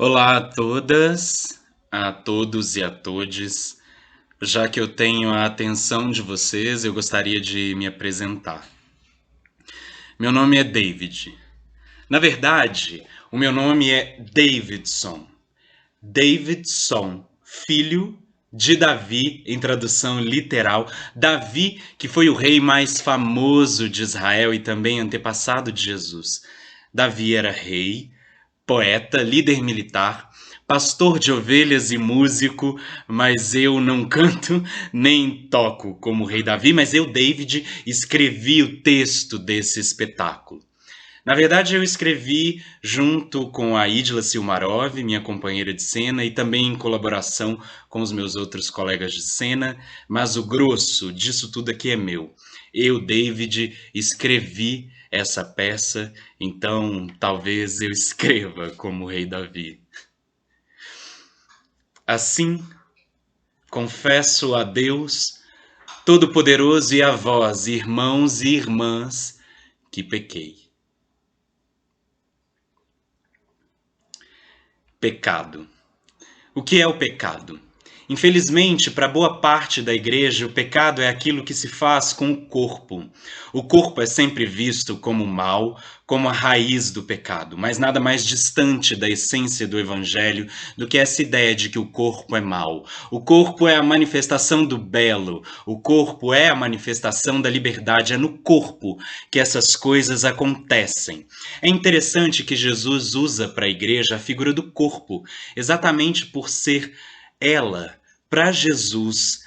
Olá a todas, a todos e a todes. Já que eu tenho a atenção de vocês, eu gostaria de me apresentar. Meu nome é David. Na verdade, o meu nome é Davidson. Davidson, filho de Davi, em tradução literal. Davi, que foi o rei mais famoso de Israel e também antepassado de Jesus. Davi era rei, poeta, líder militar, pastor de ovelhas e músico, mas eu não canto nem toco como o rei Davi, mas eu, David, escrevi o texto desse espetáculo. Na verdade, eu escrevi junto com a Idla Silmarov, minha companheira de cena, e também em colaboração com os meus outros colegas de cena, mas o grosso disso tudo aqui é meu. Eu, David, escrevi essa peça, então talvez eu escreva como o rei Davi. Assim, confesso a Deus Todo-Poderoso e a vós, irmãos e irmãs, que pequei. Pecado. O que é o pecado? Infelizmente, para boa parte da igreja, o pecado é aquilo que se faz com o corpo. O corpo é sempre visto como mal, como a raiz do pecado, mas nada mais distante da essência do evangelho do que essa ideia de que o corpo é mal. O corpo é a manifestação do belo, o corpo é a manifestação da liberdade, é no corpo que essas coisas acontecem. É interessante que Jesus usa para a igreja a figura do corpo, exatamente por ser ela, para Jesus,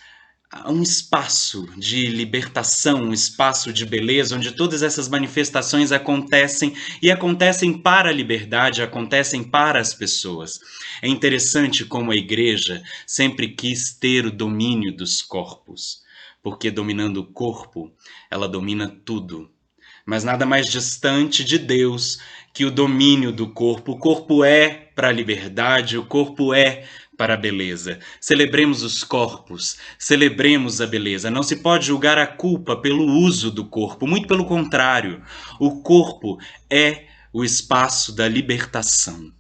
um espaço de libertação, um espaço de beleza, onde todas essas manifestações acontecem e acontecem para a liberdade, acontecem para as pessoas. É interessante como a igreja sempre quis ter o domínio dos corpos, porque dominando o corpo, ela domina tudo. Mas nada mais distante de Deus que o domínio do corpo. O corpo é para a liberdade, o corpo é para a beleza. Celebremos os corpos, celebremos a beleza. Não se pode julgar a culpa pelo uso do corpo, muito pelo contrário. O corpo é o espaço da libertação.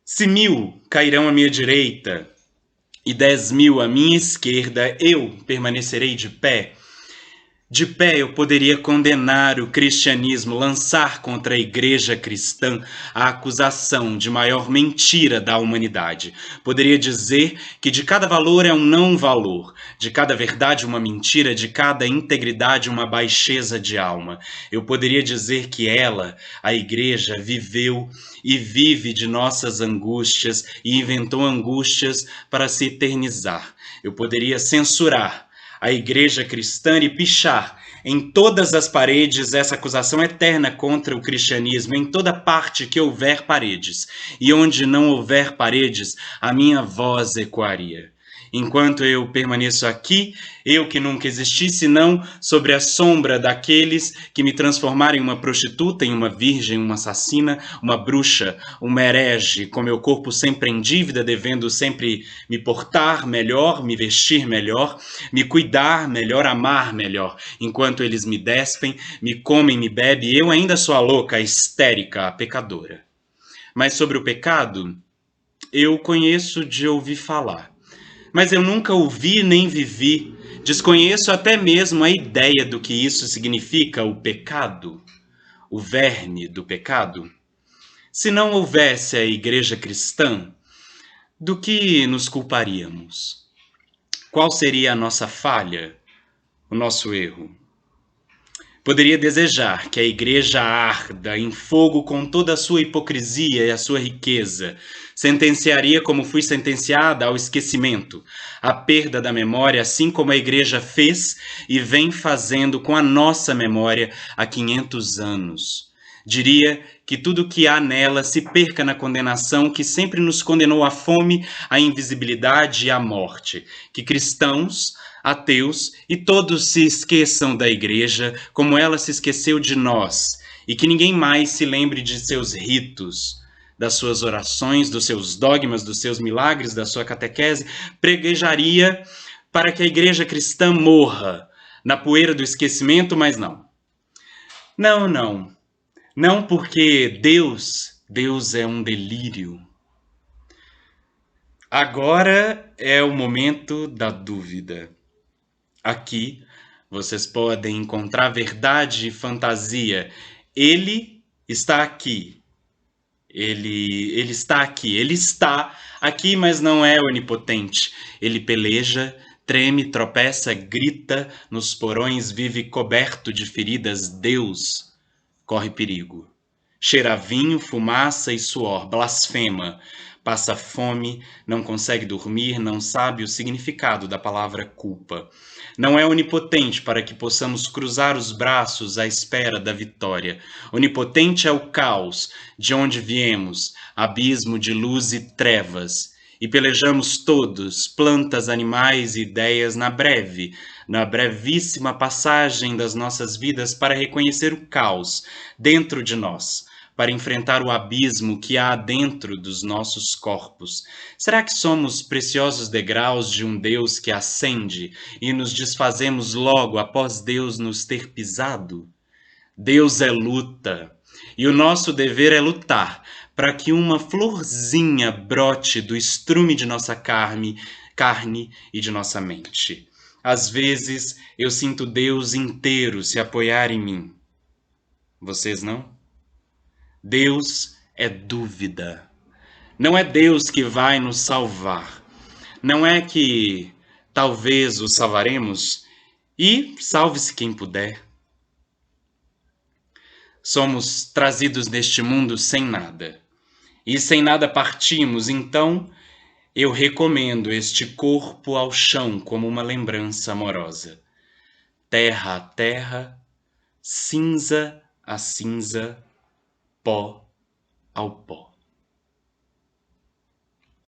Se 1000 cairão à minha direita e 10.000 à minha esquerda, eu permanecerei de pé. De pé eu poderia condenar o cristianismo, lançar contra a igreja cristã a acusação de maior mentira da humanidade. Poderia dizer que de cada valor é um não valor, de cada verdade uma mentira, de cada integridade uma baixeza de alma. Eu poderia dizer que ela, a igreja, viveu e vive de nossas angústias e inventou angústias para se eternizar. Eu poderia censurar a igreja cristã e pichar em todas as paredes essa acusação eterna contra o cristianismo, em toda parte que houver paredes, e onde não houver paredes, a minha voz ecoaria. Enquanto eu permaneço aqui, eu que nunca existi, senão sobre a sombra daqueles que me transformaram em uma prostituta, em uma virgem, uma assassina, uma bruxa, uma herege, com meu corpo sempre em dívida, devendo sempre me portar melhor, me vestir melhor, me cuidar melhor, amar melhor. Enquanto eles me despem, me comem, me bebem, eu ainda sou a louca, a histérica, a pecadora. Mas sobre o pecado, eu conheço de ouvir falar. Mas eu nunca ouvi nem vivi. Desconheço até mesmo a ideia do que isso significa, o pecado, o verme do pecado. Se não houvesse a igreja cristã, do que nos culparíamos? Qual seria a nossa falha, o nosso erro? Poderia desejar que a igreja arda em fogo com toda a sua hipocrisia e a sua riqueza. Sentenciaria como fui sentenciada ao esquecimento, à perda da memória, assim como a igreja fez e vem fazendo com a nossa memória há 500 anos. Diria que tudo que há nela se perca na condenação que sempre nos condenou à fome, à invisibilidade e à morte. Que cristãos, ateus e todos se esqueçam da igreja como ela se esqueceu de nós, e que ninguém mais se lembre de seus ritos, das suas orações, dos seus dogmas, dos seus milagres, da sua catequese. Preguejaria para que a igreja cristã morra na poeira do esquecimento, mas não. Não, não. Não porque Deus Deus é um delírio. Agora é o momento da dúvida. Aqui vocês podem encontrar verdade e fantasia. Ele está aqui. Ele está aqui. Ele está aqui, mas não é onipotente. Ele peleja, treme, tropeça, grita, nos porões vive coberto de feridas. Deus corre perigo. Cheira a vinho, fumaça e suor, blasfema, passa fome, não consegue dormir, não sabe o significado da palavra culpa. Não é onipotente para que possamos cruzar os braços à espera da vitória. Onipotente é o caos, de onde viemos, abismo de luz e trevas. E pelejamos todos, plantas, animais e ideias, na brevíssima passagem das nossas vidas para reconhecer o caos dentro de nós, para enfrentar o abismo que há dentro dos nossos corpos. Será que somos preciosos degraus de um Deus que ascende e nos desfazemos logo após Deus nos ter pisado? Deus é luta, e o nosso dever é lutar para que uma florzinha brote do estrume de nossa carne e de nossa mente. Às vezes eu sinto Deus inteiro se apoiar em mim. Vocês não? Deus é dúvida. Não é Deus que vai nos salvar. Não é que talvez o salvaremos e salve-se quem puder. Somos trazidos neste mundo sem nada. E sem nada partimos, então eu recomendo este corpo ao chão como uma lembrança amorosa. Terra a terra, cinza a cinza, pó ao pó.